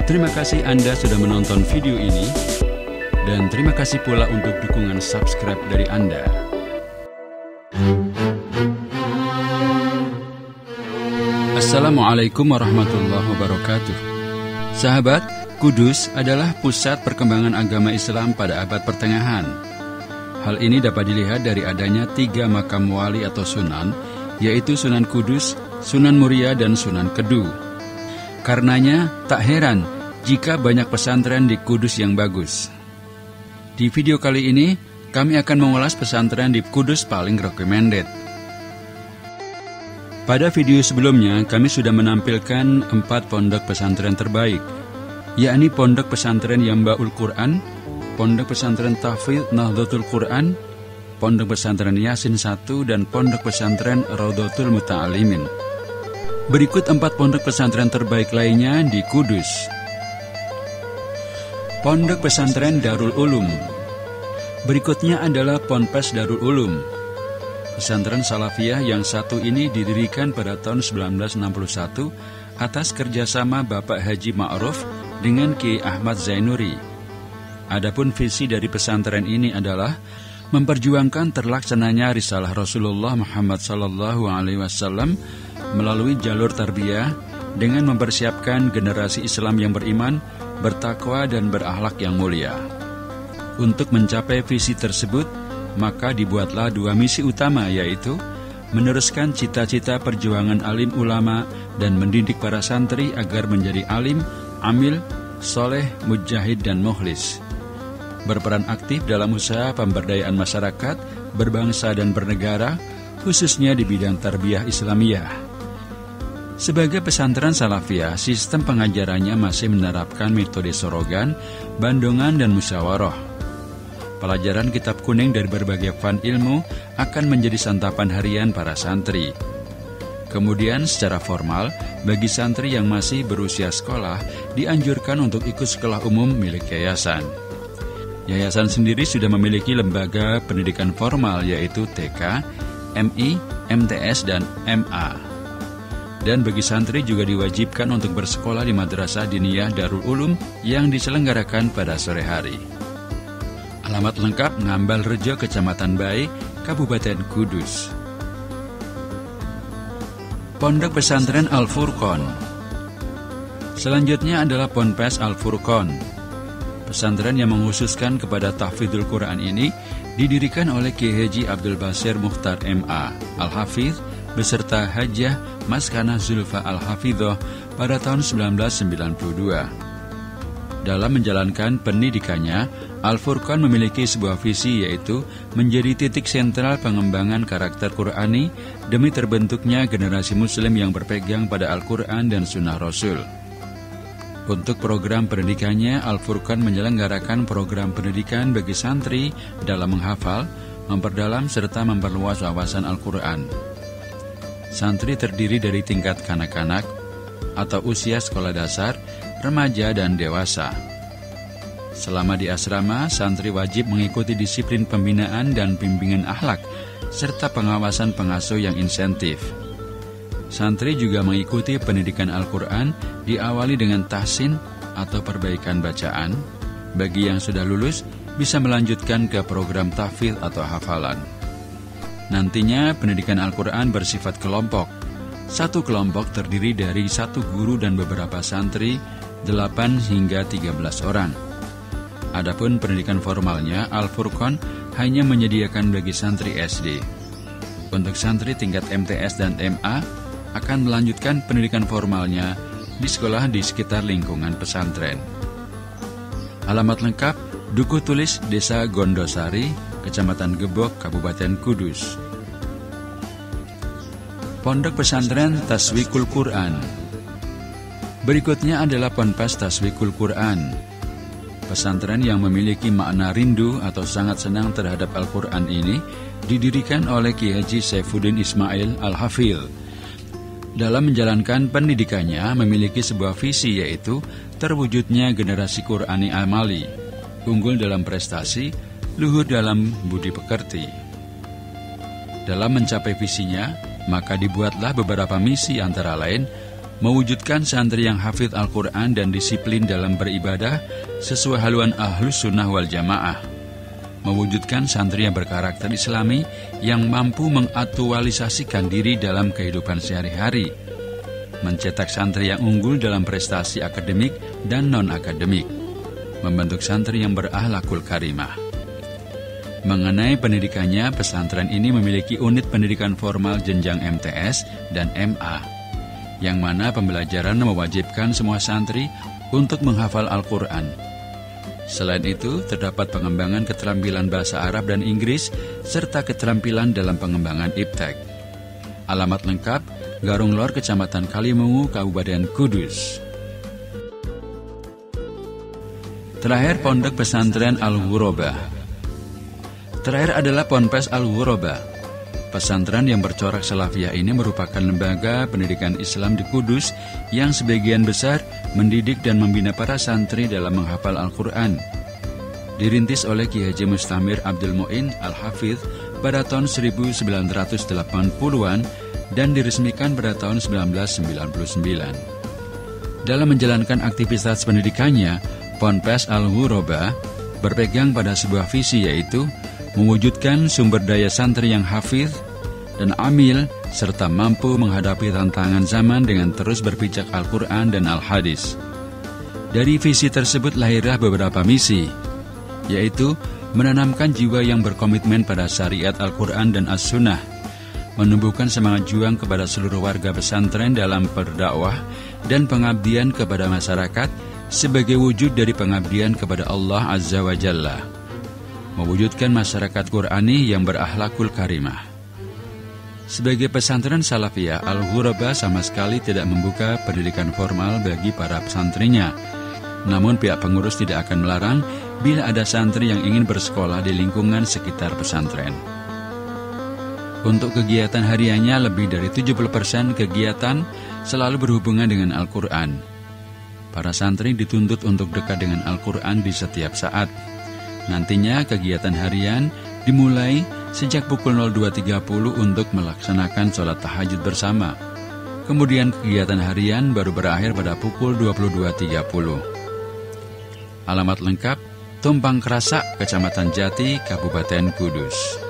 Terima kasih Anda sudah menonton video ini, dan terima kasih pula untuk dukungan subscribe dari Anda. Assalamualaikum warahmatullahi wabarakatuh. Sahabat, Kudus adalah pusat perkembangan agama Islam pada abad pertengahan. Hal ini dapat dilihat dari adanya 3 makam wali atau sunan, yaitu Sunan Kudus, Sunan Muria, dan Sunan Kedu. Karenanya, tak heran jika banyak pesantren di Kudus yang bagus. Di video kali ini, kami akan mengulas pesantren di Kudus paling recommended. Pada video sebelumnya, kami sudah menampilkan 4 pondok pesantren terbaik, yakni Pondok Pesantren Yambaul Quran, Pondok Pesantren Tahfidz Nahdlatul Quran, Pondok Pesantren Yasin 1, dan Pondok Pesantren Raudhatul Muta'alimin. Berikut 4 pondok pesantren terbaik lainnya di Kudus. Pondok Pesantren Darul Ulum. Berikutnya adalah Ponpes Darul Ulum. Pesantren Salafiyah yang satu ini didirikan pada tahun 1961 atas kerjasama Bapak Haji Ma'ruf dengan Kiai Ahmad Zainuri. Adapun visi dari pesantren ini adalah memperjuangkan terlaksananya risalah Rasulullah Muhammad SAW melalui jalur tarbiyah dengan mempersiapkan generasi Islam yang beriman, bertakwa, dan berakhlak yang mulia. Untuk mencapai visi tersebut, maka dibuatlah 2 misi utama, yaitu meneruskan cita-cita perjuangan alim ulama dan mendidik para santri agar menjadi alim, amil, soleh, mujahid, dan mukhlis. Berperan aktif dalam usaha pemberdayaan masyarakat, berbangsa dan bernegara, khususnya di bidang tarbiyah Islamiyah. Sebagai pesantren Salafiyah, sistem pengajarannya masih menerapkan metode sorogan, bandongan, dan musyawarah. Pelajaran kitab kuning dari berbagai fan ilmu akan menjadi santapan harian para santri. Kemudian secara formal, bagi santri yang masih berusia sekolah, dianjurkan untuk ikut sekolah umum milik yayasan. Yayasan sendiri sudah memiliki lembaga pendidikan formal, yaitu TK, MI, MTS, dan MA. Dan bagi santri juga diwajibkan untuk bersekolah di Madrasah Diniyah Darul Ulum yang diselenggarakan pada sore hari. Alamat lengkap Ngambal Rejo, Kecamatan Bae, Kabupaten Kudus. Pondok Pesantren Al-Furqon. Selanjutnya adalah Ponpes Al-Furqon. Pesantren yang mengkhususkan kepada tahfidzul Quran ini didirikan oleh Kiai Haji Abdul Basir Mukhtar MA Al-Hafidz beserta Hajjah Maskana Zulfa Al-Hafidhoh pada tahun 1992. Dalam menjalankan pendidikannya, Al-Furqon memiliki sebuah visi, yaitu menjadi titik sentral pengembangan karakter Qur'ani demi terbentuknya generasi Muslim yang berpegang pada Al-Quran dan Sunnah Rasul. Untuk program pendidikannya, Al-Furqon menyelenggarakan program pendidikan bagi santri dalam menghafal, memperdalam, serta memperluas wawasan Al-Quran. Santri terdiri dari tingkat kanak-kanak atau usia sekolah dasar, remaja, dan dewasa. Selama di asrama, santri wajib mengikuti disiplin pembinaan dan bimbingan akhlak, serta pengawasan pengasuh yang insentif. Santri juga mengikuti pendidikan Al-Quran diawali dengan tahsin atau perbaikan bacaan. Bagi yang sudah lulus, bisa melanjutkan ke program tahfidz atau hafalan. Nantinya pendidikan Al-Quran bersifat kelompok. Satu kelompok terdiri dari 1 guru dan beberapa santri, 8 hingga 13 orang. Adapun pendidikan formalnya, Al-Furqon hanya menyediakan bagi santri SD. Untuk santri tingkat MTS dan MA akan melanjutkan pendidikan formalnya di sekolah di sekitar lingkungan pesantren. Alamat lengkap Dukuh Tulis, Desa Gondosari, Kecamatan Gebok, Kabupaten Kudus. Pondok Pesantren Taswikul Quran. Berikutnya adalah Ponpes Taswikul Quran. Pesantren yang memiliki makna rindu atau sangat senang terhadap Al-Quran ini didirikan oleh Kiai Haji Saifuddin Ismail Al-Hafidh. Dalam menjalankan pendidikannya memiliki sebuah visi, yaitu terwujudnya generasi Qur'ani amali, unggul dalam prestasi, luhur dalam budi pekerti. Dalam mencapai visinya, maka dibuatlah beberapa misi, antara lain mewujudkan santri yang hafidh Al-Quran dan disiplin dalam beribadah sesuai haluan Ahlus Sunnah wal Jamaah, mewujudkan santri yang berkarakter Islami yang mampu mengaktualisasikan diri dalam kehidupan sehari-hari, mencetak santri yang unggul dalam prestasi akademik dan non-akademik, membentuk santri yang berakhlakul karimah. Mengenai pendidikannya, pesantren ini memiliki unit pendidikan formal jenjang MTS dan MA, yang mana pembelajaran mewajibkan semua santri untuk menghafal Al-Quran. Selain itu, terdapat pengembangan keterampilan bahasa Arab dan Inggris, serta keterampilan dalam pengembangan iptek. Alamat lengkap, Garung Lor, Kecamatan Kalimungu, Kabupaten Kudus. Terakhir, Pondok Pesantren Al-Ghuraba. Terakhir adalah Ponpes Al-Ghuraba. Pesantren yang bercorak salafiyah ini merupakan lembaga pendidikan Islam di Kudus yang sebagian besar mendidik dan membina para santri dalam menghafal Al-Quran. Dirintis oleh Ki Haji Mustamir Abdul Mu'in Al-Hafidh pada tahun 1980-an dan diresmikan pada tahun 1999. Dalam menjalankan aktivitas pendidikannya, Ponpes Al-Ghuraba berpegang pada sebuah visi, yaitu mewujudkan sumber daya santri yang hafidh dan amil serta mampu menghadapi tantangan zaman dengan terus berpijak Al-Quran dan Al-Hadis. Dari visi tersebut lahirlah beberapa misi, yaitu menanamkan jiwa yang berkomitmen pada syariat Al-Quran dan As-Sunnah, menumbuhkan semangat juang kepada seluruh warga pesantren dalam berdakwah dan pengabdian kepada masyarakat sebagai wujud dari pengabdian kepada Allah Azza wa Jalla, mewujudkan masyarakat Qur'ani yang berakhlakul karimah. Sebagai pesantren salafiyah, Al-Ghuraba sama sekali tidak membuka pendidikan formal bagi para pesantrinya. Namun pihak pengurus tidak akan melarang bila ada santri yang ingin bersekolah di lingkungan sekitar pesantren. Untuk kegiatan hariannya, lebih dari 70% kegiatan selalu berhubungan dengan Al-Quran. Para santri dituntut untuk dekat dengan Al-Quran di setiap saat. Nantinya kegiatan harian dimulai sejak pukul 02.30 untuk melaksanakan sholat tahajud bersama. Kemudian kegiatan harian baru berakhir pada pukul 22.30. Alamat lengkap, Tumpang Kerasak, Kecamatan Jati, Kabupaten Kudus.